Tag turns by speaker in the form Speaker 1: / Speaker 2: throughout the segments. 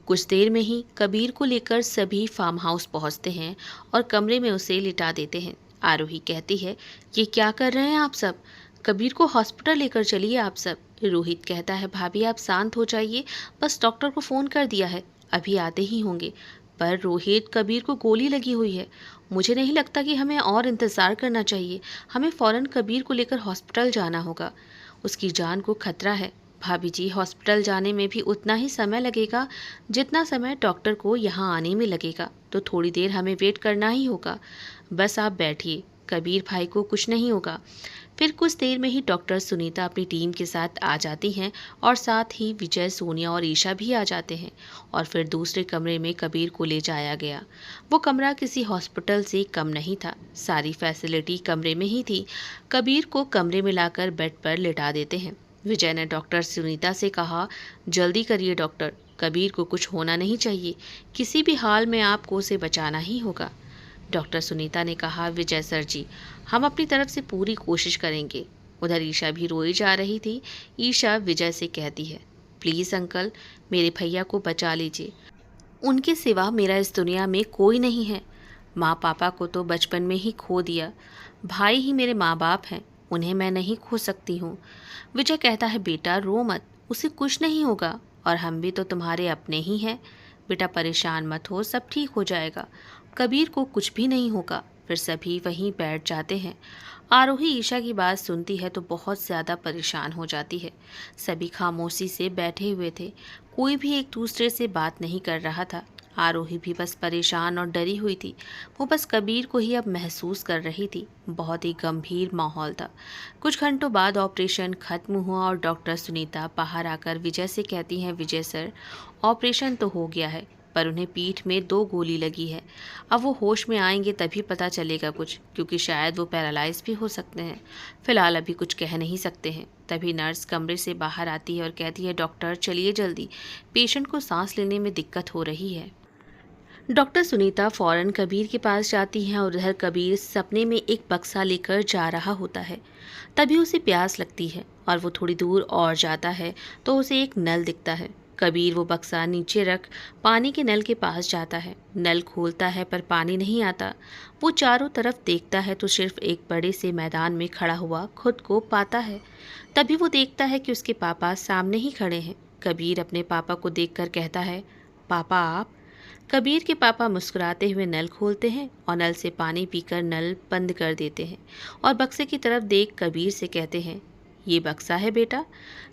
Speaker 1: कुछ देर में ही कबीर को लेकर सभी फार्म हाउस पहुंचते हैं और कमरे में उसे लिटा देते हैं। आरोही कहती है, ये क्या कर रहे हैं आप सब? कबीर को हॉस्पिटल लेकर चलिए आप सब। रोहित कहता है, भाभी आप शांत हो जाइए, बस डॉक्टर को फ़ोन कर दिया है, अभी आते ही होंगे। पर रोहित, कबीर को गोली लगी हुई है, मुझे नहीं लगता कि हमें और इंतज़ार करना चाहिए, हमें फ़ौरन कबीर को लेकर हॉस्पिटल जाना होगा, उसकी जान को खतरा है। भाभी जी, हॉस्पिटल जाने में भी उतना ही समय लगेगा जितना समय डॉक्टर को यहाँ आने में लगेगा, तो थोड़ी देर हमें वेट करना ही होगा। बस आप बैठिए, कबीर भाई को कुछ नहीं होगा। फिर कुछ देर में ही डॉक्टर सुनीता अपनी टीम के साथ आ जाती हैं और साथ ही विजय, सोनिया और ईशा भी आ जाते हैं। और फिर दूसरे कमरे में कबीर को ले जाया गया। वो कमरा किसी हॉस्पिटल से कम नहीं था, सारी फैसिलिटी कमरे में ही थी। कबीर को कमरे में लाकर बेड पर लिटा देते हैं। विजय ने डॉक्टर सुनीता से कहा, जल्दी करिए डॉक्टर, कबीर को कुछ होना नहीं चाहिए, किसी भी हाल में आपको उसे बचाना ही होगा। डॉक्टर सुनीता ने कहा, विजय सर जी, हम अपनी तरफ से पूरी कोशिश करेंगे। उधर ईशा भी रोई जा रही थी। ईशा विजय से कहती है, प्लीज़ अंकल, मेरे भैया को बचा लीजिए, उनके सिवा मेरा इस दुनिया में कोई नहीं है। माँ पापा को तो बचपन में ही खो दिया, भाई ही मेरे माँ बाप हैं, उन्हें मैं नहीं खो सकती हूँ। विजय कहता है, बेटा रो मत, उसे कुछ नहीं होगा, और हम भी तो तुम्हारे अपने ही हैं। बेटा परेशान मत हो, सब ठीक हो जाएगा, कबीर को कुछ भी नहीं होगा। फिर सभी वहीं बैठ जाते हैं। आरोही ईशा की बात सुनती है तो बहुत ज़्यादा परेशान हो जाती है। सभी खामोशी से बैठे हुए थे, कोई भी एक दूसरे से बात नहीं कर रहा था। आरोही भी बस परेशान और डरी हुई थी, वो बस कबीर को ही अब महसूस कर रही थी। बहुत ही गंभीर माहौल था। कुछ घंटों बाद ऑपरेशन खत्म हुआ और डॉक्टर सुनीता बाहर आकर विजय से कहती हैं, विजय सर, ऑपरेशन तो हो गया है, पर उन्हें पीठ में 2 गोली लगी है। अब वो होश में आएंगे तभी पता चलेगा कुछ, क्योंकि शायद वो पैरालाइज भी हो सकते हैं। फिलहाल अभी कुछ कह नहीं सकते हैं। तभी नर्स कमरे से बाहर आती है और कहती है, डॉक्टर चलिए जल्दी, पेशेंट को सांस लेने में दिक्कत हो रही है। डॉक्टर सुनीता फौरन कबीर के पास जाती हैं और उधर कबीर सपने में एक बक्सा लेकर जा रहा होता है। तभी उसे प्यास लगती है और वो थोड़ी दूर और जाता है तो उसे एक नल दिखता है। कबीर वो बक्सा नीचे रख पानी के नल के पास जाता है। नल खोलता है पर पानी नहीं आता। वो चारों तरफ देखता है तो सिर्फ एक बड़े से मैदान में खड़ा हुआ खुद को पाता है। तभी वो देखता है कि उसके पापा सामने ही खड़े हैं। कबीर अपने पापा को देखकर कहता है, पापा आप? कबीर के पापा मुस्कुराते हुए नल खोलते हैं और नल से पानी पीकर नल बंद कर देते हैं और बक्से की तरफ देख कबीर से कहते हैं, ये बक्सा है बेटा?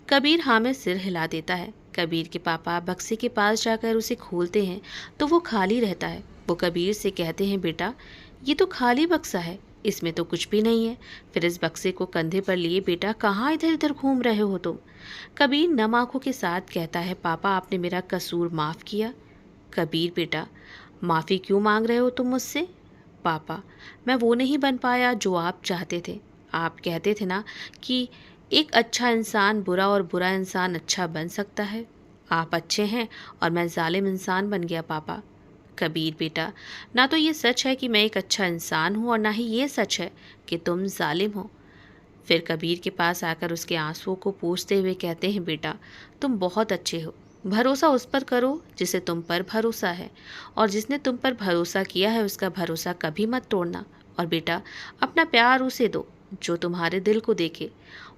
Speaker 1: कबीर हाँ में सिर हिला देता है। कबीर के पापा बक्से के पास जाकर उसे खोलते हैं तो वो खाली रहता है। वो कबीर से कहते हैं, बेटा ये तो खाली बक्सा है, इसमें तो कुछ भी नहीं है। फिर इस बक्से को कंधे पर लिए बेटा कहाँ इधर उधर घूम रहे हो तुम? कबीर नम आंखों के साथ कहता है, पापा आपने मेरा कसूर माफ़ किया। कबीर, बेटा माफ़ी क्यों मांग रहे हो तुम मुझसे? पापा, मैं वो नहीं बन पाया जो आप चाहते थे। आप कहते थे ना कि एक अच्छा इंसान बुरा और बुरा इंसान अच्छा बन सकता है। आप अच्छे हैं और मैं जालिम इंसान बन गया पापा। कबीर, बेटा ना तो ये सच है कि मैं एक अच्छा इंसान हूँ और ना ही ये सच है कि तुम जालिम हो। फिर कबीर के पास आकर उसके आंसुओं को पोंछते हुए कहते हैं, बेटा तुम बहुत अच्छे हो, भरोसा उस पर करो जिसे तुम पर भरोसा है, और जिसने तुम पर भरोसा किया है उसका भरोसा कभी मत तोड़ना। और बेटा अपना प्यार उसे दो जो तुम्हारे दिल को देखे।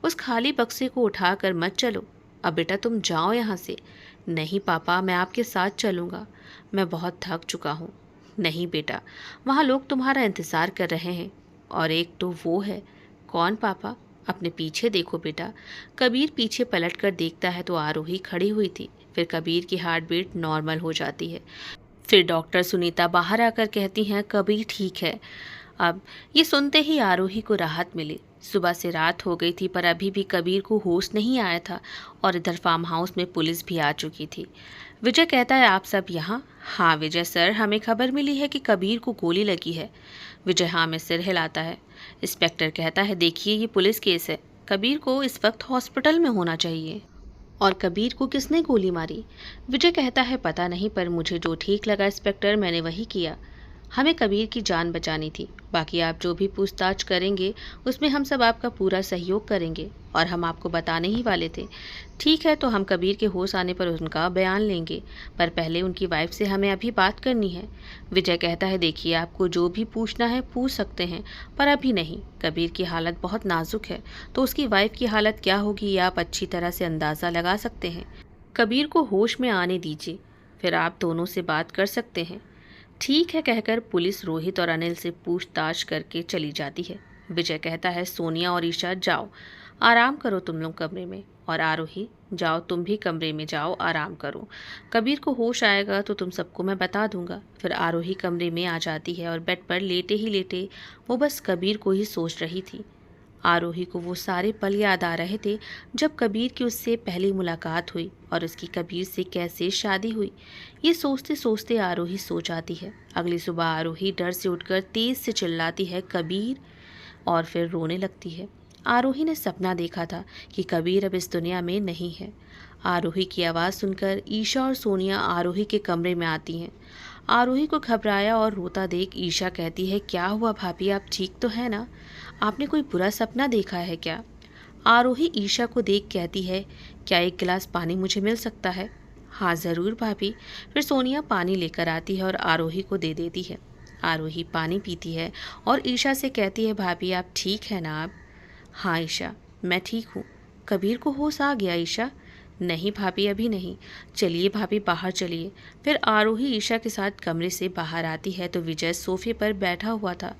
Speaker 1: उस खाली बक्से को उठाकर मत चलो। अब बेटा तुम जाओ यहाँ से। नहीं पापा, मैं आपके साथ चलूँगा, मैं बहुत थक चुका हूँ। नहीं बेटा, वहाँ लोग तुम्हारा इंतज़ार कर रहे हैं, और एक तो वो है। कौन पापा? अपने पीछे देखो बेटा। कबीर पीछे पलटकर देखता है तो आरोही खड़ी हुई थी। फिर कबीर की हार्ट बीट नॉर्मल हो जाती है। फिर डॉक्टर सुनीता बाहर आकर कहती हैं, कबीर ठीक है। अब ये सुनते ही आरोही को राहत मिली। सुबह से रात हो गई थी पर अभी भी कबीर को होश नहीं आया था और इधर फार्म हाउस में पुलिस भी आ चुकी थी। विजय कहता है, आप सब यहाँ? हाँ विजय सर, हमें खबर मिली है कि कबीर को गोली लगी है। विजय हाँ में सिर हिलाता है। इंस्पेक्टर कहता है, देखिए ये पुलिस केस है, कबीर को इस वक्त हॉस्पिटल में होना चाहिए। और कबीर को किसने गोली मारी? विजय कहता है, पता नहीं, पर मुझे जो ठीक लगा इंस्पेक्टर मैंने वही किया। हमें कबीर की जान बचानी थी। बाकी आप जो भी पूछताछ करेंगे उसमें हम सब आपका पूरा सहयोग करेंगे और हम आपको बताने ही वाले थे। ठीक है, तो हम कबीर के होश आने पर उनका बयान लेंगे, पर पहले उनकी वाइफ से हमें अभी बात करनी है। विजय कहता है, देखिए आपको जो भी पूछना है पूछ सकते हैं, पर अभी नहीं। कबीर की हालत बहुत नाजुक है, तो उसकी वाइफ की हालत क्या होगी ये आप अच्छी तरह से अंदाज़ा लगा सकते हैं। कबीर को होश में आने दीजिए, फिर आप दोनों से बात कर सकते हैं। ठीक है कहकर पुलिस रोहित और अनिल से पूछताछ करके चली जाती है। विजय कहता है, सोनिया और ईशा जाओ, आराम करो तुम लोग कमरे में, और आरोही जाओ तुम भी कमरे में जाओ, आराम करो। कबीर को होश आएगा तो तुम सबको मैं बता दूंगा। फिर आरोही कमरे में आ जाती है और बेड पर लेटे ही लेटे वो बस कबीर को ही सोच रही थी। आरोही को वो सारे पल याद आ रहे थे जब कबीर की उससे पहली मुलाकात हुई और उसकी कबीर से कैसे शादी हुई। ये सोचते सोचते आरोही सो जाती है। अगली सुबह आरोही डर से उठकर तेज से चिल्लाती है, कबीर, और फिर रोने लगती है। आरोही ने सपना देखा था कि कबीर अब इस दुनिया में नहीं है। आरोही की आवाज़ सुनकर ईशा और सोनिया आरोही के कमरे में आती हैं। आरोही को घबराया और रोता देख ईशा कहती है, क्या हुआ भाभी, आप ठीक तो है ना? आपने कोई बुरा सपना देखा है क्या? आरोही ईशा को देख कहती है, क्या एक गिलास पानी मुझे मिल सकता है? हाँ ज़रूर भाभी। फिर सोनिया पानी लेकर आती है और आरोही को दे देती है। आरोही पानी पीती है और ईशा से कहती है, भाभी आप ठीक है ना? आप? हाँ ईशा, मैं ठीक हूँ। कबीर को होश आ गया ईशा? नहीं भाभी, अभी नहीं। चलिए भाभी, बाहर चलिए। फिर आरोही ईशा के साथ कमरे से बाहर आती है तो विजय सोफे पर बैठा हुआ था।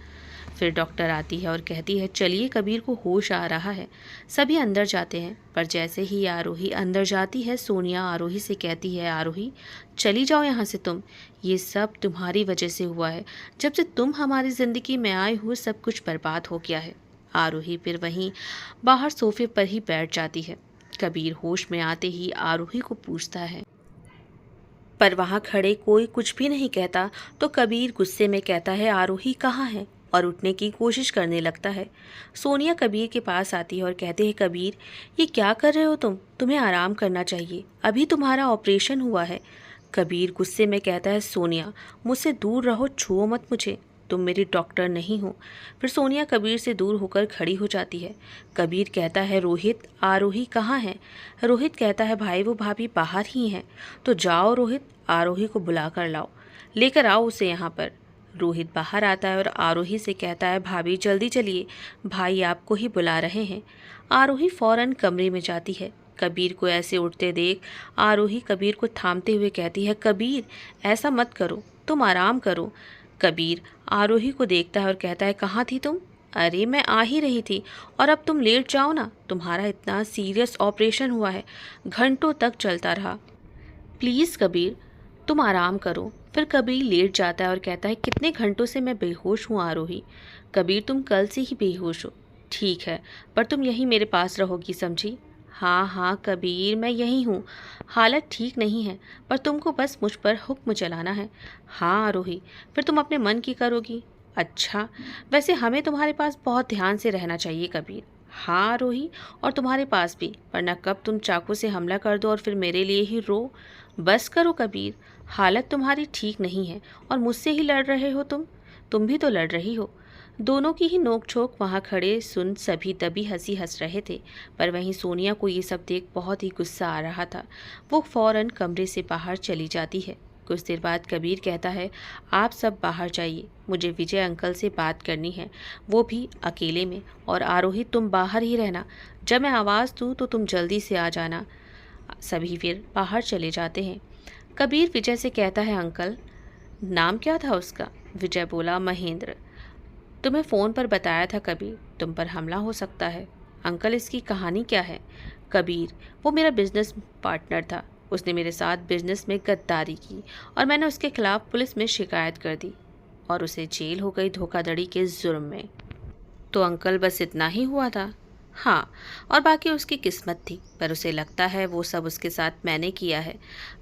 Speaker 1: फिर डॉक्टर आती है और कहती है, चलिए कबीर को होश आ रहा है। सभी अंदर जाते हैं, पर जैसे ही आरोही अंदर जाती है सोनिया आरोही से कहती है, आरोही चली जाओ यहाँ से तुम, ये सब तुम्हारी वजह से हुआ है। जब से तुम हमारी ज़िंदगी में आए हो सब कुछ बर्बाद हो गया है। आरोही फिर वहीं बाहर सोफे पर ही बैठ जाती है। कबीर होश में आते ही आरोही को पूछता है, पर वहाँ खड़े कोई कुछ भी नहीं कहता, तो कबीर गुस्से में कहता है, आरोही कहाँ है, और उठने की कोशिश करने लगता है। सोनिया कबीर के पास आती है और कहते हैं, कबीर ये क्या कर रहे हो तुम, तुम्हें आराम करना चाहिए, अभी तुम्हारा ऑपरेशन हुआ है। कबीर गुस्से में कहता है, सोनिया मुझसे दूर रहो, छुओ मत मुझे, तुम मेरी डॉक्टर नहीं हो। फिर सोनिया कबीर से दूर होकर खड़ी हो जाती है। कबीर कहता है, रोहित आरोही कहाँ है? रोहित कहता है, भाई वो भाभी बाहर ही हैं। तो जाओ रोहित, आरोही को बुला कर लाओ, लेकर आओ उसे यहाँ पर। रोहित बाहर आता है और आरोही से कहता है, भाभी जल्दी चलिए, भाई आपको ही बुला रहे हैं। आरोही फौरन कमरे में जाती है। कबीर को ऐसे उठते देख आरोही कबीर को थामते हुए कहती है, कबीर ऐसा मत करो, तुम आराम करो। कबीर आरोही को देखता है और कहता है, कहाँ थी तुम? अरे मैं आ ही रही थी, और अब तुम लेट जाओ ना, तुम्हारा इतना सीरियस ऑपरेशन हुआ है, घंटों तक चलता रहा। प्लीज़ कबीर तुम आराम करो। फिर कबीर लेट जाता है और कहता है, कितने घंटों से मैं बेहोश हूँ आरोही। कबीर तुम कल से ही बेहोश हो। ठीक है, पर तुम यहीं मेरे पास रहोगी, समझी? हाँ हाँ कबीर, मैं यहीं हूँ, हालत ठीक नहीं है, पर तुमको बस मुझ पर हुक्म चलाना है। हाँ आरोही, फिर तुम अपने मन की करोगी। अच्छा, वैसे हमें तुम्हारे पास बहुत ध्यान से रहना चाहिए कबीर। हाँ आरोही, और तुम्हारे पास भी, वरना कब तुम चाकू से हमला कर दो और फिर मेरे लिए ही रो। बस करो कबीर, हालत तुम्हारी ठीक नहीं है और मुझसे ही लड़ रहे हो तुम भी तो लड़ रही हो। दोनों की ही नोक-झोंक वहाँ खड़े सुन सभी तभी हंसी हंस रहे थे, पर वहीं सोनिया को ये सब देख बहुत ही गुस्सा आ रहा था। वो फौरन कमरे से बाहर चली जाती है। कुछ देर बाद कबीर कहता है, आप सब बाहर जाइए, मुझे विजय अंकल से बात करनी है, वो भी अकेले में, और आरोही तुम बाहर ही रहना, जब मैं आवाज़ दूँ तो तुम जल्दी से आ जाना। सभी फिर बाहर चले जाते हैं। कबीर विजय से कहता है, अंकल नाम क्या था उसका? विजय बोला, महेंद्र। तुम्हें फ़ोन पर बताया था कबीर, तुम पर हमला हो सकता है। अंकल इसकी कहानी क्या है? कबीर, वो मेरा बिजनेस पार्टनर था, उसने मेरे साथ बिजनेस में गद्दारी की और मैंने उसके खिलाफ पुलिस में शिकायत कर दी और उसे जेल हो गई धोखाधड़ी के जुर्म में। तो अंकल बस इतना ही हुआ था? हाँ, और बाकी उसकी किस्मत थी, पर उसे लगता है वो सब उसके साथ मैंने किया है।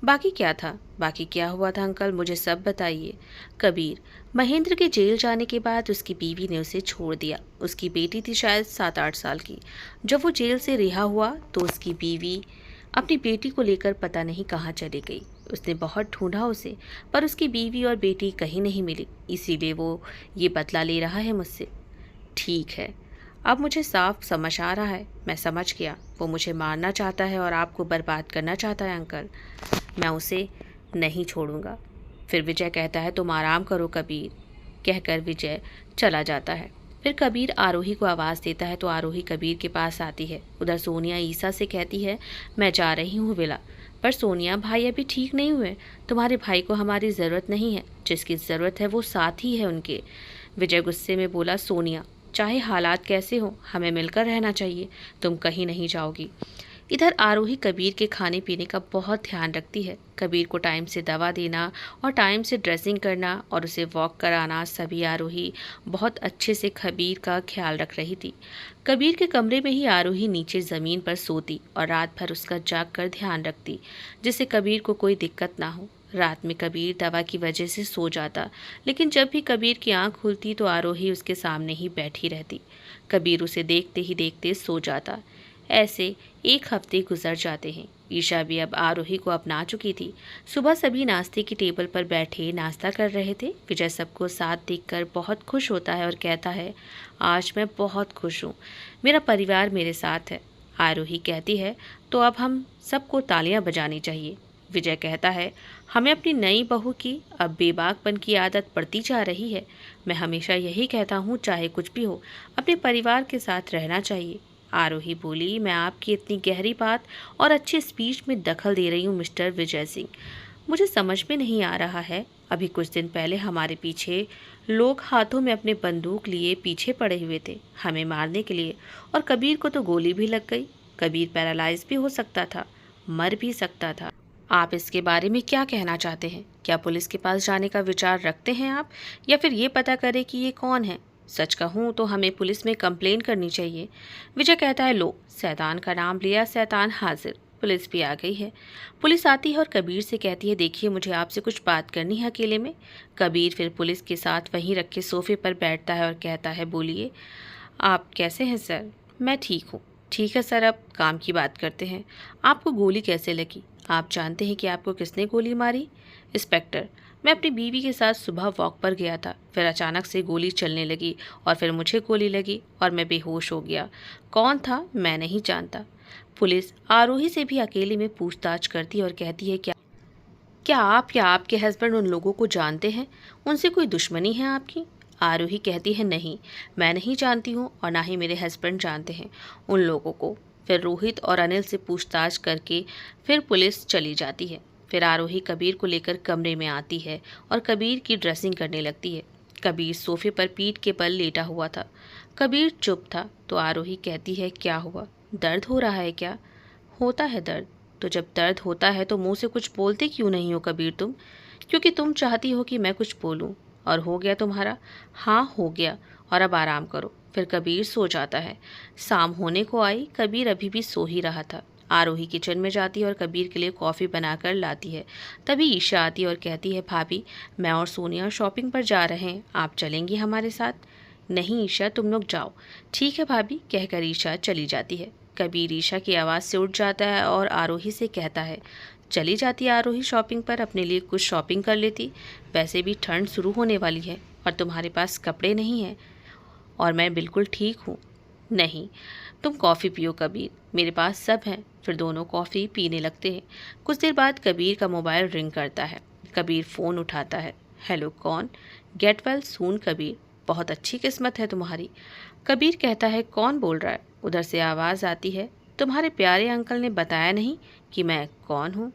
Speaker 1: बाकी क्या था? बाकी क्या हुआ था अंकल, मुझे सब बताइए। कबीर, महेंद्र के जेल जाने के बाद उसकी बीवी ने उसे छोड़ दिया। उसकी बेटी थी शायद 7-8 साल की। जब वो जेल से रिहा हुआ तो उसकी बीवी अपनी बेटी को लेकर पता नहीं कहाँ चली गई। उसने बहुत ढूंढा उसे, पर उसकी बीवी और बेटी कहीं नहीं मिली। इसीलिए वो ये बदला ले रहा है मुझसे। ठीक है, अब मुझे साफ समझ आ रहा है। मैं समझ गया, वो मुझे मारना चाहता है और आपको बर्बाद करना चाहता है अंकल। मैं उसे नहीं छोड़ूंगा। फिर विजय कहता है, तुम आराम करो कबीर। कहकर विजय चला जाता है। फिर कबीर आरोही को आवाज़ देता है तो आरोही कबीर के पास आती है। उधर सोनिया ईसा से कहती है, मैं जा रही हूँ विला। पर सोनिया, भाई अभी ठीक नहीं हुए। तुम्हारे भाई को हमारी ज़रूरत नहीं है। जिसकी ज़रूरत है वो साथ ही है उनके। विजय गुस्से में बोला, सोनिया, चाहे हालात कैसे हो, हमें मिलकर रहना चाहिए। तुम कहीं नहीं जाओगी। इधर आरोही कबीर के खाने पीने का बहुत ध्यान रखती है। कबीर को टाइम से दवा देना और टाइम से ड्रेसिंग करना और उसे वॉक कराना, सभी आरोही बहुत अच्छे से कबीर का ख्याल रख रही थी। कबीर के कमरे में ही आरोही नीचे ज़मीन पर सोती और रात भर उसका जाग कर ध्यान रखती, जिससे कबीर को कोई दिक्कत ना हो। रात में कबीर दवा की वजह से सो जाता, लेकिन जब भी कबीर की आंख खुलती तो आरोही उसके सामने ही बैठी रहती। कबीर उसे देखते ही देखते सो जाता। ऐसे 1 हफ्ते गुजर जाते हैं। ईशा भी अब आरोही को अपना चुकी थी। सुबह सभी नाश्ते की टेबल पर बैठे नाश्ता कर रहे थे। विजय सबको साथ देखकर बहुत खुश होता है और कहता है, आज मैं बहुत खुश हूँ, मेरा परिवार मेरे साथ है। आरोही कहती है, तो अब हम सबको तालियां बजानी चाहिए। विजय कहता है, हमें अपनी नई बहू की अब बेबाकपन की आदत पड़ती जा रही है। मैं हमेशा यही कहता हूँ, चाहे कुछ भी हो, अपने परिवार के साथ रहना चाहिए। आरोही बोली, मैं आपकी इतनी गहरी बात और अच्छी स्पीच में दखल दे रही हूँ मिस्टर विजय सिंह। मुझे समझ में नहीं आ रहा है। अभी कुछ दिन पहले हमारे पीछे लोग हाथों में अपने बंदूक लिए पीछे पड़े हुए थे हमें मारने के लिए, और कबीर को तो गोली भी लग गई। कबीर पैरालाइज भी हो सकता था, मर भी सकता था। आप इसके बारे में क्या कहना चाहते हैं? क्या पुलिस के पास जाने का विचार रखते हैं आप, या फिर ये पता करें कि ये कौन है? सच कहूँ तो हमें पुलिस में कंप्लेन करनी चाहिए। विजय कहता है, लो, शैतान का नाम लिया, शैतान हाजिर। पुलिस भी आ गई है। पुलिस आती है और कबीर से कहती है, देखिए मुझे आपसे कुछ बात करनी है अकेले में। कबीर फिर पुलिस के साथ वहीं रखे सोफे पर बैठता है और कहता है, बोलिए, आप कैसे हैं सर? मैं ठीक हूँ। ठीक है सर, अब काम की बात करते हैं। आपको गोली कैसे लगी? आप जानते हैं कि आपको किसने गोली मारी? इंस्पेक्टर, मैं अपनी बीवी के साथ सुबह वॉक पर गया था, फिर अचानक से गोली चलने लगी और फिर मुझे गोली लगी और मैं बेहोश हो गया। कौन था मैं नहीं जानता। पुलिस आरोही से भी अकेले में पूछताछ करती है और कहती है, क्या क्या आप या आपके हस्बैंड उन लोगों को जानते हैं? उनसे कोई दुश्मनी है आपकी? आरोही कहती है, नहीं, मैं नहीं जानती हूँ और ना ही मेरे हस्बैंड जानते हैं उन लोगों को। फिर रोहित और अनिल से पूछताछ करके फिर पुलिस चली जाती है। फिर आरोही कबीर को लेकर कमरे में आती है और कबीर की ड्रेसिंग करने लगती है। कबीर सोफे पर पीठ के बल लेटा हुआ था। कबीर चुप था तो आरोही कहती है, क्या हुआ? दर्द हो रहा है क्या? होता है दर्द। तो जब दर्द होता है तो मुंह से कुछ बोलते क्यों नहीं हो कबीर तुम? क्योंकि तुम चाहती हो कि मैं कुछ बोलूं। और हो गया तुम्हारा? हाँ हो गया, और अब आराम करो। फिर कबीर सो जाता है। शाम होने को आई, कबीर अभी भी सो ही रहा था। आरोही किचन में जाती है और कबीर के लिए कॉफ़ी बनाकर लाती है। तभी ईशा आती है और कहती है, भाभी, मैं और सोनिया शॉपिंग पर जा रहे हैं, आप चलेंगी हमारे साथ? नहीं ईशा, तुम लोग जाओ। ठीक है भाभी, कहकर ईशा चली जाती है। कबीर ईशा की आवाज़ से उठ जाता है और आरोही से कहता है, चली जाती आरोही शॉपिंग पर, अपने लिए कुछ शॉपिंग कर लेती। वैसे भी ठंड शुरू होने वाली है और तुम्हारे पास कपड़े नहीं हैं, और मैं बिल्कुल ठीक हूँ। नहीं, तुम कॉफ़ी पियो कबीर, मेरे पास सब है। फिर दोनों कॉफ़ी पीने लगते हैं। कुछ देर बाद कबीर का मोबाइल रिंग करता है। कबीर फ़ोन उठाता है। हेलो, कौन? गेट वेल सून कबीर, बहुत अच्छी किस्मत है तुम्हारी। कबीर कहता है, कौन बोल रहा है? उधर से आवाज़ आती है, तुम्हारे प्यारे अंकल ने बताया नहीं कि मैं कौन हूँ?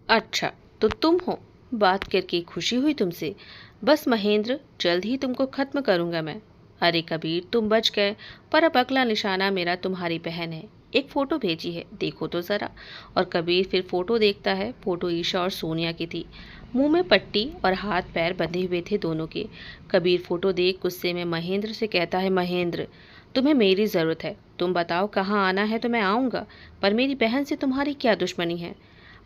Speaker 1: अच्छा, तो तुम हो। बात करके खुशी हुई तुमसे। बस महेंद्र, जल्द ही तुमको ख़त्म करूँगा मैं। अरे कबीर, तुम बच गए, पर अब अगला निशाना मेरा तुम्हारी बहन है। एक फ़ोटो भेजी है, देखो तो ज़रा। और कबीर फिर फ़ोटो देखता है। फ़ोटो ईशा और सोनिया की थी। मुंह में पट्टी और हाथ पैर बंधे हुए थे दोनों के। कबीर फ़ोटो देख गुस्से में महेंद्र से कहता है, महेंद्र, तुम्हें मेरी ज़रूरत है, तुम बताओ कहाँ आना है तो मैं आऊँगा, पर मेरी बहन से तुम्हारी क्या दुश्मनी है?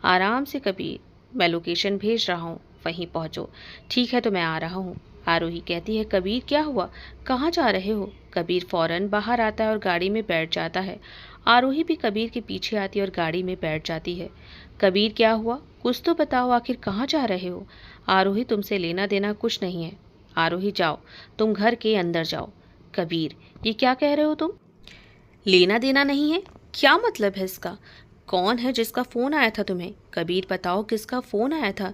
Speaker 1: आराम से कबीर, मैं लोकेशन भेज रहा हूँ, वहीं पहुँचो। ठीक है, तो मैं आ रहा हूँ। आरोही कहती है, कबीर क्या हुआ, कहाँ जा रहे हो? कबीर फौरन बाहर आता है और गाड़ी में बैठ जाता है। आरोही भी कबीर के पीछे आती है और गाड़ी में बैठ जाती है। कबीर क्या हुआ, कुछ तो बताओ, आखिर कहाँ जा रहे हो? आरोही, तुमसे लेना देना कुछ नहीं है। आरोही, जाओ, तुम घर के अंदर जाओ। कबीर, ये क्या कह रहे हो तुम? लेना देना नहीं है? क्या मतलब है इसका? कौन है जिसका फोन आया था तुम्हें? कबीर, बताओ किसका फोन आया था?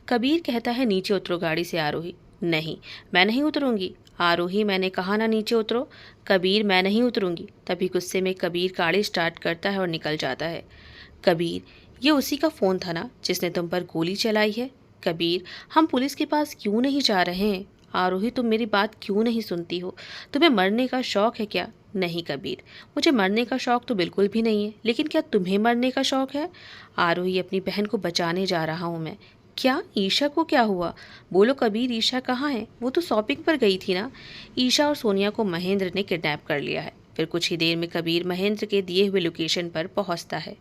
Speaker 1: कबीर कहता है, नीचे उतरो गाड़ी से। आरोही, नहीं, मैं नहीं उतरूंगी। आरोही, मैंने कहा ना नीचे उतरो। कबीर, मैं नहीं उतरूंगी। तभी गुस्से में कबीर गाड़ी स्टार्ट करता है और निकल जाता है। कबीर, ये उसी का फोन था ना जिसने तुम पर गोली चलाई है? कबीर, हम पुलिस के पास क्यों नहीं जा रहे हैं? आरोही, तुम मेरी बात क्यों नहीं सुनती हो? तुम्हें मरने का शौक है क्या? नहीं कबीर, मुझे मरने का शौक तो बिल्कुल भी नहीं है, लेकिन क्या तुम्हें मरने का शौक है? आरोही, अपनी बहन को बचाने जा रहा हूँ मैं। क्या? ईशा को क्या हुआ? बोलो कबीर, ईशा कहाँ है? वो तो शॉपिंग पर गई थी ना। ईशा और सोनिया को महेंद्र ने किडनैप कर लिया है। फिर कुछ ही देर में कबीर महेंद्र के दिए हुए लोकेशन पर पहुंचता है।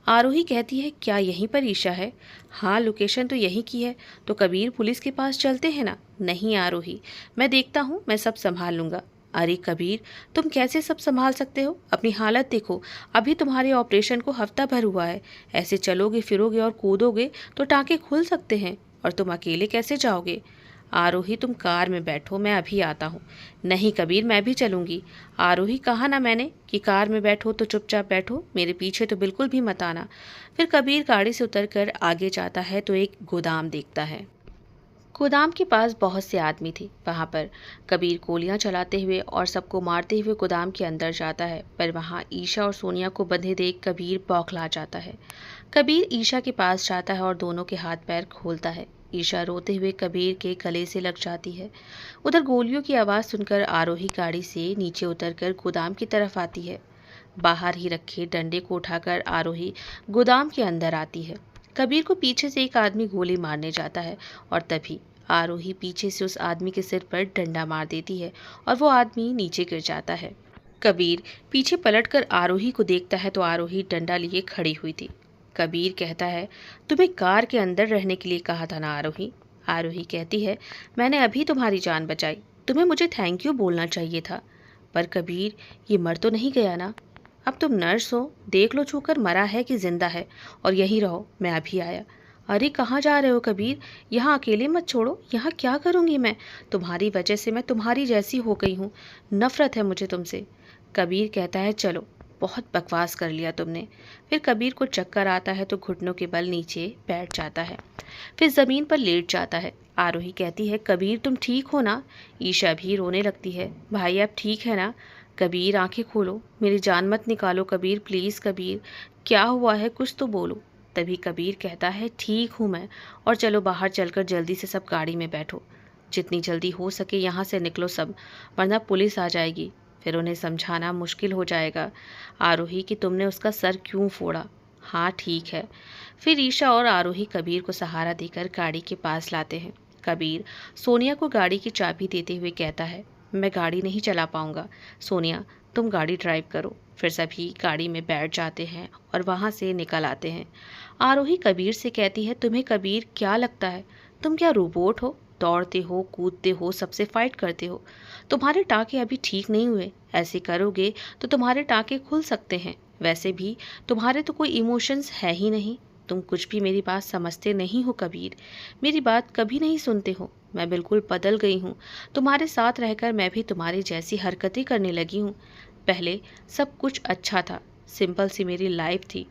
Speaker 1: आरोही कहती है, क्या यहीं पर ईशा है? हाँ, लोकेशन तो यहीं की है। तो कबीर, पुलिस के पास चलते हैं ना? नहीं आरोही, मैं देखता हूँ, मैं सब संभाल लूंगा। अरे कबीर, तुम कैसे सब संभाल सकते हो? अपनी हालत देखो, अभी तुम्हारे ऑपरेशन को हफ्ता भर हुआ है। ऐसे चलोगे फिरोगे और कूदोगे तो टाँके खुल सकते हैं, और तुम अकेले कैसे जाओगे? आरोही, तुम कार में बैठो, मैं अभी आता हूँ। नहीं कबीर, मैं भी चलूँगी। आरोही, कहा ना मैंने कि कार में बैठो तो चुपचाप बैठो, मेरे पीछे तो बिल्कुल भी मत आना। फिर कबीर गाड़ी से उतरकर आगे जाता है तो एक गोदाम देखता है। गोदाम के पास बहुत से आदमी थे। वहां पर कबीर गोलियां चलाते हुए और सबको मारते हुए गोदाम के अंदर जाता है, पर वहां ईशा और सोनिया को बंधे देख कबीर बौखला जाता है। कबीर ईशा के पास जाता है और दोनों के हाथ पैर खोलता है। ईशा रोते हुए कबीर के गले से लग जाती है। उधर गोलियों की आवाज़ सुनकर आरोही गाड़ी से नीचे उतरकर गोदाम की तरफ आती है। बाहर ही रखे डंडे को उठाकर आरोही गोदाम के अंदर आती है। कबीर को पीछे से एक आदमी गोली मारने जाता है और तभी आरोही पीछे से उस आदमी के सिर पर डंडा मार देती है और वो आदमी नीचे गिर जाता है। कबीर पीछे पलटकर आरोही को देखता है तो आरोही डंडा लिए खड़ी हुई थी। कबीर कहता है, तुम्हें कार के अंदर रहने के लिए कहा था ना आरोही? आरोही कहती है, मैंने अभी तुम्हारी जान बचाई, तुम्हें मुझे थैंक यू बोलना चाहिए था। पर कबीर, ये मर तो नहीं गया ना? अब तुम नर्स हो, देख लो छूकर मरा है कि जिंदा है, और यहीं रहो, मैं अभी आया। अरे कहाँ जा रहे हो कबीर? यहाँ अकेले मत छोड़ो, यहाँ क्या करूँगी मैं? तुम्हारी वजह से मैं तुम्हारी जैसी हो गई हूँ, नफरत है मुझे तुमसे। कबीर कहता है, चलो, बहुत बकवास कर लिया तुमने। फिर कबीर को चक्कर आता है तो घुटनों के बल नीचे बैठ जाता है, फिर ज़मीन पर लेट जाता है। आरोही कहती है, कबीर तुम ठीक हो ना? ईशा भी रोने लगती है, भाई आप ठीक है ना? कबीर, आंखें खोलो, मेरी जान मत निकालो कबीर, प्लीज़ कबीर, क्या हुआ है, कुछ तो बोलो। तभी कबीर कहता है, ठीक हूँ मैं, और चलो बाहर चलकर जल्दी से सब गाड़ी में बैठो। जितनी जल्दी हो सके यहाँ से निकलो सब, वरना पुलिस आ जाएगी। फिर उन्हें समझाना मुश्किल हो जाएगा आरोही कि तुमने उसका सर क्यों फोड़ा। हाँ ठीक है। फिर ईशा और आरोही कबीर को सहारा देकर गाड़ी के पास लाते हैं। कबीर सोनिया को गाड़ी की चाबी देते हुए कहता है, मैं गाड़ी नहीं चला पाऊंगा, सोनिया तुम गाड़ी ड्राइव करो। फिर सभी गाड़ी में बैठ जाते हैं और वहाँ से निकल आते हैं। आरोही कबीर से कहती है, तुम्हें कबीर क्या लगता है, तुम क्या रोबोट हो? दौड़ते हो, कूदते हो, सबसे फाइट करते हो। तुम्हारे टाँके अभी ठीक नहीं हुए, ऐसे करोगे तो तुम्हारे टाँके खुल सकते हैं। वैसे भी तुम्हारे तो कोई इमोशंस है ही नहीं, तुम कुछ भी मेरी बात समझते नहीं हो कबीर, मेरी बात कभी नहीं सुनते हो। मैं बिल्कुल बदल गई हूँ, तुम्हारे साथ रहकर मैं भी तुम्हारी जैसी हरकतें करने लगी हूँ। पहले सब कुछ अच्छा था, सिंपल सी मेरी लाइफ थी,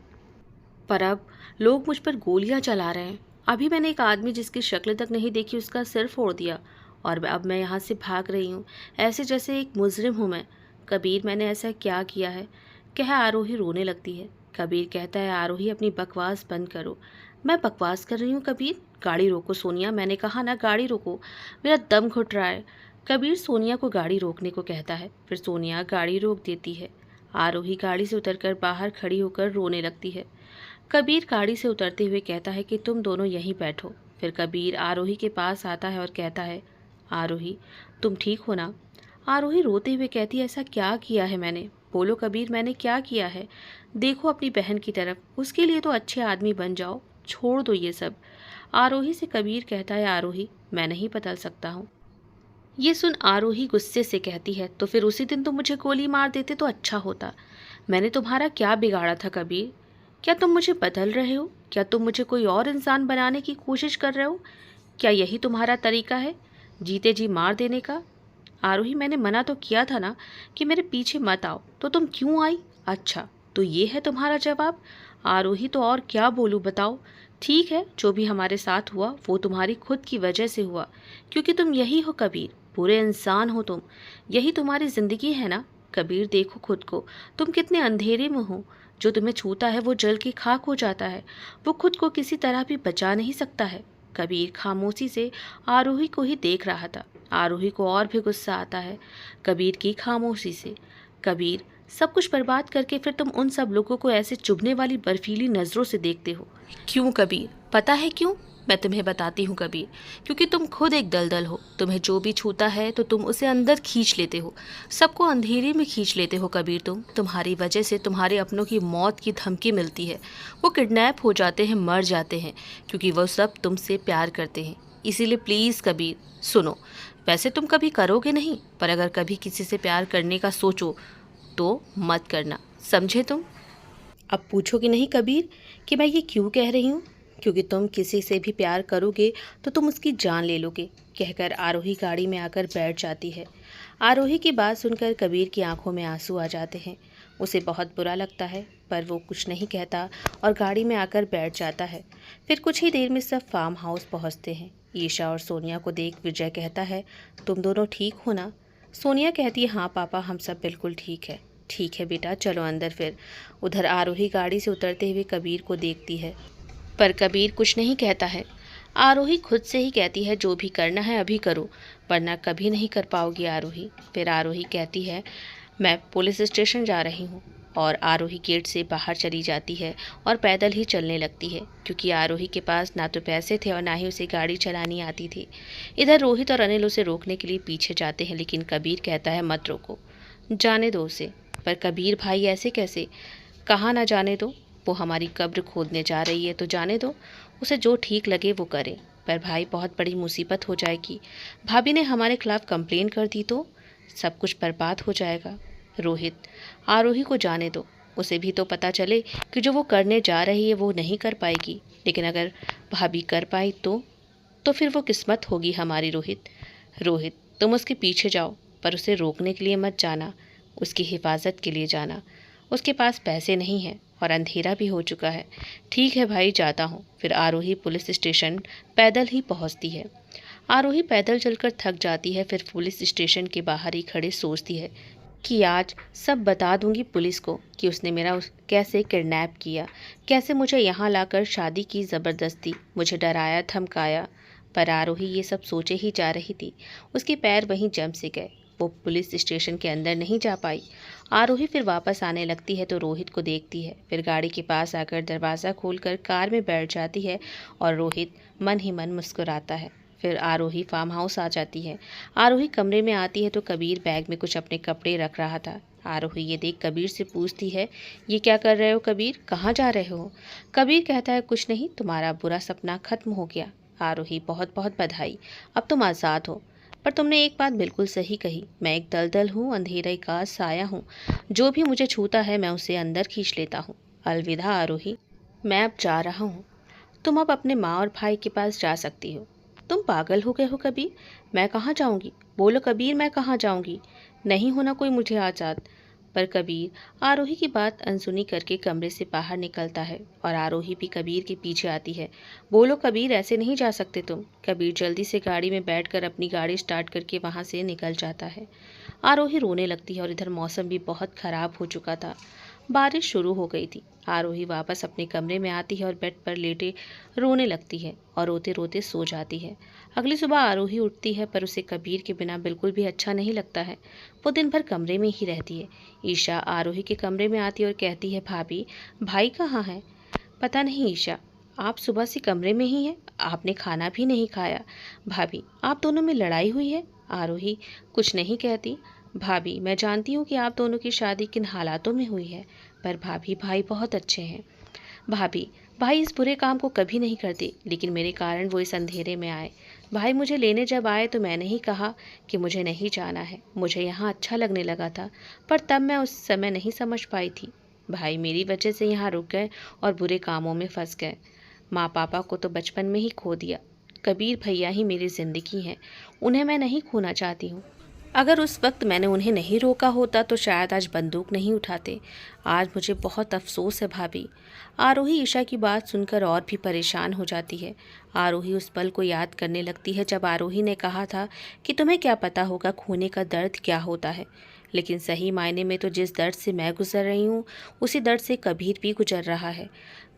Speaker 1: पर अब लोग मुझ पर गोलियां चला रहे हैं। अभी मैंने एक आदमी जिसकी शक्ल तक नहीं देखी उसका सिर फोड़ दिया, और अब मैं यहाँ से भाग रही हूँ, ऐसे जैसे एक मुजरिम हूँ मैं। कबीर, मैंने ऐसा क्या किया है? कह आरोही रोने लगती है। कबीर कहता है, आरोही अपनी बकवास बंद करो। मैं बकवास कर रही हूँ कबीर? गाड़ी रोको सोनिया, मैंने कहा ना गाड़ी रोको, मेरा दम घुट रहा है। कबीर सोनिया को गाड़ी रोकने को कहता है, फिर सोनिया गाड़ी रोक देती है। आरोही गाड़ी से उतरकर बाहर खड़ी होकर रोने लगती है। कबीर गाड़ी से उतरते हुए कहता है कि तुम दोनों यहीं बैठो। फिर कबीर आरोही के पास आता है और कहता है, आरोही तुम ठीक हो ना? आरोही रोते हुए कहती है, ऐसा क्या किया है मैंने? बोलो कबीर, मैंने क्या किया है? देखो अपनी बहन की तरफ, उसके लिए तो अच्छे आदमी बन जाओ, छोड़ दो ये सब। आरोही से कबीर कहता है, आरोही मैं नहीं बदल सकता हूँ, ये सुन आरोही गुस्से से कहती है, तो फिर उसी दिन तुम मुझे गोली मार देते तो अच्छा होता। मैंने तुम्हारा क्या बिगाड़ा था कबीर? क्या तुम मुझे बदल रहे हो? क्या तुम मुझे कोई और इंसान बनाने की कोशिश कर रहे हो? क्या यही तुम्हारा तरीका है, जीते जी मार देने का? आरोही, मैंने मना तो किया था ना कि मेरे पीछे मत आओ, तो तुम क्यों आई? अच्छा, तो ये है तुम्हारा जवाब? आरोही, तो और क्या बोलूं बताओ। ठीक है, जो भी हमारे साथ हुआ वो तुम्हारी खुद की वजह से हुआ, क्योंकि तुम यही हो कबीर, बुरे इंसान हो तुम। यही तुम्हारी जिंदगी है ना? कबीर, देखो खुद को, तुम कितने अंधेरे में हो। जो तुम्हें छूता है वो जल के खाक हो जाता है, वो खुद को किसी तरह भी बचा नहीं सकता है। कबीर खामोशी से आरोही को ही देख रहा था। आरोही को और भी गुस्सा आता है कबीर की खामोशी से। कबीर, सब कुछ बर्बाद करके फिर तुम उन सब लोगों को ऐसे चुभने वाली बर्फीली नज़रों से देखते हो। क्यों कबीर, पता है क्यों? मैं तुम्हें बताती हूँ कबीर। क्योंकि तुम खुद एक दलदल हो। तुम्हें जो भी छूता है तो तुम उसे अंदर खींच लेते हो, सबको अंधेरे में खींच लेते हो कबीर। तुम्हारी वजह से तुम्हारे अपनों की मौत की धमकी मिलती है। वो किडनैप हो जाते हैं, मर जाते हैं, क्योंकि वो सब तुमसे प्यार करते हैं। इसीलिए प्लीज़ कबीर सुनो। वैसे तुम कभी करोगे नहीं, पर अगर कभी किसी से प्यार करने का सोचो तो मत करना, समझे तुम? अब पूछोगे नहीं कबीर कि मैं ये क्यों कह रही हूँ? क्योंकि तुम किसी से भी प्यार करोगे तो तुम उसकी जान ले लोगे, कहकर आरोही गाड़ी में आकर बैठ जाती है। आरोही की बात सुनकर कबीर की आंखों में आंसू आ जाते हैं। उसे बहुत बुरा लगता है, पर वो कुछ नहीं कहता और गाड़ी में आकर बैठ जाता है। फिर कुछ ही देर में सब फार्म हाउस पहुँचते हैं। ईशा और सोनिया को देख विजय कहता है, तुम दोनों ठीक हो ना? सोनिया कहती है, हाँ पापा, हम सब बिल्कुल ठीक है। ठीक है बेटा, चलो अंदर फिर। उधर आरोही गाड़ी से उतरते हुए कबीर को देखती है, पर कबीर कुछ नहीं कहता है। आरोही खुद से ही कहती है, जो भी करना है अभी करो, वरना कभी नहीं कर पाओगी आरोही। फिर आरोही कहती है, मैं पुलिस स्टेशन जा रही हूँ। और आरोही गेट से बाहर चली जाती है और पैदल ही चलने लगती है, क्योंकि आरोही के पास ना तो पैसे थे और ना ही उसे गाड़ी चलानी आती थी। इधर रोहित और अनिल उसे रोकने के लिए पीछे जाते हैं, लेकिन कबीर कहता है, मत रोको, जाने दो उसे। पर कबीर भाई, ऐसे कैसे? कहाँ ना जाने दो? वो हमारी कब्र खोदने जा रही है, तो जाने दो, उसे जो ठीक लगे वो करे। पर भाई, बहुत बड़ी मुसीबत हो जाएगी। भाभी ने हमारे खिलाफ कंप्लेन कर दी तो सब कुछ बर्बाद हो जाएगा। रोहित, आरोही को जाने दो, उसे भी तो पता चले कि जो वो करने जा रही है वो नहीं कर पाएगी। लेकिन अगर भाभी कर पाई तो फिर वो किस्मत होगी हमारी। रोहित, रोहित, तुम उसके पीछे जाओ, पर उसे रोकने के लिए मत जाना, उसकी हिफाजत के लिए जाना। उसके पास पैसे नहीं हैं और अंधेरा भी हो चुका है। ठीक है भाई, जाता हूँ। फिर आरोही पुलिस स्टेशन पैदल ही पहुँचती है। आरोही पैदल चलकर थक जाती है। फिर पुलिस स्टेशन के बाहर ही खड़े सोचती है कि आज सब बता दूंगी पुलिस को कि उसने मेरा कैसे किडनैप किया, कैसे मुझे यहाँ लाकर शादी की ज़बरदस्ती, मुझे डराया धमकाया। पर आरोही ये सब सोचे ही जा रही थी, उसके पैर वहीं जम से गए। वो पुलिस स्टेशन के अंदर नहीं जा पाई। आरोही फिर वापस आने लगती है तो रोहित को देखती है। फिर गाड़ी के पास आकर दरवाज़ा खोलकर कार में बैठ जाती है और रोहित मन ही मन मुस्कुराता है। फिर आरोही फार्म हाउस आ जाती है। आरोही कमरे में आती है तो कबीर बैग में कुछ अपने कपड़े रख रहा था। आरोही ये देख कबीर से पूछती है, ये क्या कर रहे हो कबीर, कहाँ जा रहे हो? कबीर कहता है, कुछ नहीं, तुम्हारा बुरा सपना खत्म हो गया। आरोही, बहुत बहुत बधाई, अब तुम आज़ाद हो। पर तुमने एक बात बिल्कुल सही कही, मैं एक दलदल हूँ, अंधेरे का साया हूँ। जो भी मुझे छूता है मैं उसे अंदर खींच लेता हूँ। अलविदा आरोही, मैं अब जा रहा हूँ। तुम अब अपने माँ और भाई के पास जा सकती हो। तुम पागल हो गए हो कबीर, मैं कहाँ जाऊँगी? बोलो कबीर, मैं कहाँ जाऊँगी? नहीं होना कोई मुझे आज़ाद। पर कबीर आरोही की बात अनसुनी करके कमरे से बाहर निकलता है और आरोही भी कबीर के पीछे आती है। बोलो कबीर, ऐसे नहीं जा सकते तुम। कबीर जल्दी से गाड़ी में बैठकर अपनी गाड़ी स्टार्ट करके वहाँ से निकल जाता है। आरोही रोने लगती है और इधर मौसम भी बहुत ख़राब हो चुका था, बारिश शुरू हो गई थी। आरोही वापस अपने कमरे में आती है और बेड पर लेटे रोने लगती है और रोते रोते सो जाती है। अगली सुबह आरोही उठती है, पर उसे कबीर के बिना बिल्कुल भी अच्छा नहीं लगता है। वो दिन भर कमरे में ही रहती है। ईशा आरोही के कमरे में आती है और कहती है, भाभी, भाई कहाँ है? पता नहीं ईशा, आप सुबह से कमरे में ही हैं, आपने खाना भी नहीं खाया। भाभी, आप दोनों में लड़ाई हुई है? आरोही कुछ नहीं कहती। भाभी, मैं जानती हूँ कि आप दोनों की शादी किन हालातों में हुई है, पर भाभी, भाई बहुत अच्छे हैं। भाभी, भाई इस बुरे काम को कभी नहीं करते, लेकिन मेरे कारण वो इस अंधेरे में आए। भाई मुझे लेने जब आए तो मैंने ही कहा कि मुझे नहीं जाना है, मुझे यहाँ अच्छा लगने लगा था, पर तब मैं उस समय नहीं समझ पाई थी। भाई मेरी वजह से यहाँ रुक गए और बुरे कामों में फंस गए। माँ पापा को तो बचपन में ही खो दिया। कबीर भैया ही मेरी ज़िंदगी हैं, उन्हें मैं नहीं खोना चाहती हूँ। अगर उस वक्त मैंने उन्हें नहीं रोका होता तो शायद आज बंदूक नहीं उठाते। आज मुझे बहुत अफसोस है भाभी। आरोही ईशा की बात सुनकर और भी परेशान हो जाती है। आरोही उस पल को याद करने लगती है जब आरोही ने कहा था कि तुम्हें क्या पता होगा खोने का दर्द क्या होता है। लेकिन सही मायने में तो जिस दर्द से मैं गुजर रही हूँ उसी दर्द से कबीर भी गुजर रहा है।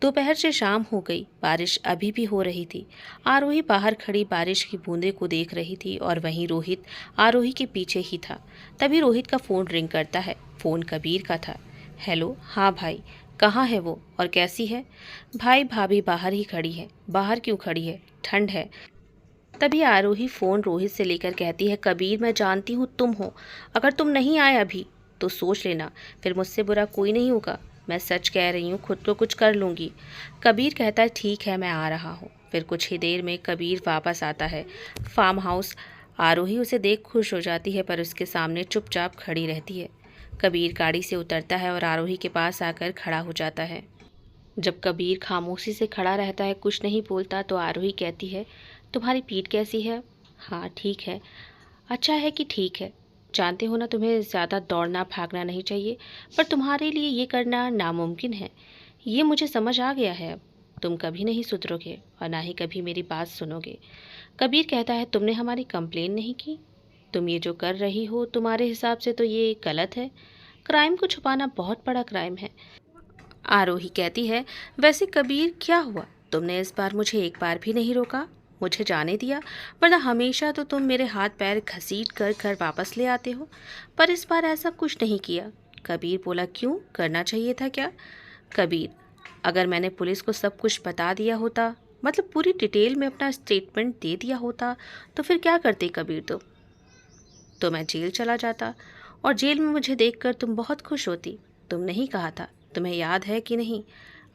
Speaker 1: दोपहर से शाम हो गई, बारिश अभी भी हो रही थी। आरोही बाहर खड़ी बारिश की बूंदे को देख रही थी और वहीं रोहित आरोही के पीछे ही था। तभी रोहित का फ़ोन रिंग करता है। फ़ोन कबीर का था। हेलो, हाँ भाई, कहाँ है वो और कैसी है? भाई भाभी बाहर ही खड़ी है। बाहर क्यों खड़ी है? ठंड है। तभी आरोही फ़ोन रोहित से लेकर कहती है, कबीर मैं जानती हूँ तुम हो, अगर तुम नहीं आए अभी तो सोच लेना, फिर मुझसे बुरा कोई नहीं होगा। मैं सच कह रही हूँ, खुद को कुछ कर लूँगी। कबीर कहता है ठीक है मैं आ रहा हूँ। फिर कुछ ही देर में कबीर वापस आता है फार्म हाउस। आरोही उसे देख खुश हो जाती है पर उसके सामने चुपचाप खड़ी रहती है। कबीर गाड़ी से उतरता है और आरोही के पास आकर खड़ा हो जाता है। जब कबीर खामोशी से खड़ा रहता है, कुछ नहीं बोलता, तो आरोही कहती है, तुम्हारी पीठ कैसी है? हाँ ठीक है। अच्छा है कि ठीक है। जानते हो ना तुम्हें ज़्यादा दौड़ना भागना नहीं चाहिए, पर तुम्हारे लिए ये करना नामुमकिन है। ये मुझे समझ आ गया है अब। तुम कभी नहीं सुधरोगे और ना ही कभी मेरी बात सुनोगे। कबीर कहता है तुमने हमारी कंप्लेन नहीं की। तुम ये जो कर रही हो तुम्हारे हिसाब से तो ये गलत है। क्राइम को छुपाना बहुत बड़ा क्राइम है। आरोही कहती है, वैसे कबीर क्या हुआ? तुमने इस बार मुझे एक बार भी नहीं रोका, मुझे जाने दिया, वरना हमेशा तो तुम मेरे हाथ पैर घसीट कर घर वापस ले आते हो, पर इस बार ऐसा कुछ नहीं किया। कबीर बोला, क्यों, करना चाहिए था क्या? कबीर, अगर मैंने पुलिस को सब कुछ बता दिया होता, मतलब पूरी डिटेल में अपना स्टेटमेंट दे दिया होता, तो फिर क्या करते कबीर तुम? तो मैं जेल चला जाता और जेल में मुझे देखकर तुम बहुत खुश होती। तुम नहीं कहा था, तुम्हें याद है कि नहीं?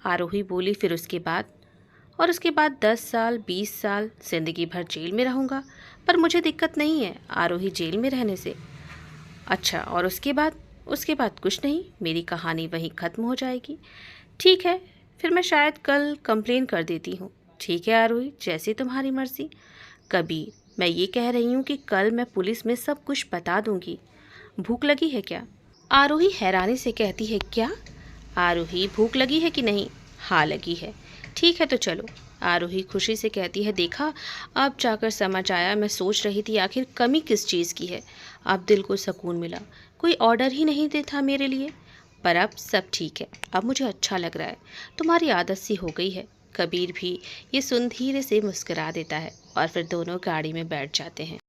Speaker 1: आरोही बोली, फिर उसके बाद? और उसके बाद 10 साल 20 साल जिंदगी भर जेल में रहूँगा, पर मुझे दिक्कत नहीं है आरोही जेल में रहने से। अच्छा, और उसके बाद? उसके बाद कुछ नहीं, मेरी कहानी वहीं ख़त्म हो जाएगी। ठीक है, फिर मैं शायद कल कंप्लेन कर देती हूँ। ठीक है आरोही, जैसी तुम्हारी मर्ज़ी। कबीर, मैं ये कह रही हूँ कि कल मैं पुलिस में सब कुछ बता दूँगी। भूख लगी है क्या? आरोही हैरानी से कहती है, क्या? आरोही, भूख लगी है कि नहीं? हाँ लगी है। ठीक है तो चलो। आरोही खुशी से कहती है, देखा, अब जाकर समझ आया, मैं सोच रही थी आखिर कमी किस चीज़ की है। अब दिल को सुकून मिला, कोई ऑर्डर ही नहीं देता मेरे लिए। पर अब सब ठीक है, अब मुझे अच्छा लग रहा है, तुम्हारी आदत सी हो गई है। कबीर भी ये सुन धीरे से मुस्कुरा देता है और फिर दोनों गाड़ी में बैठ जाते हैं।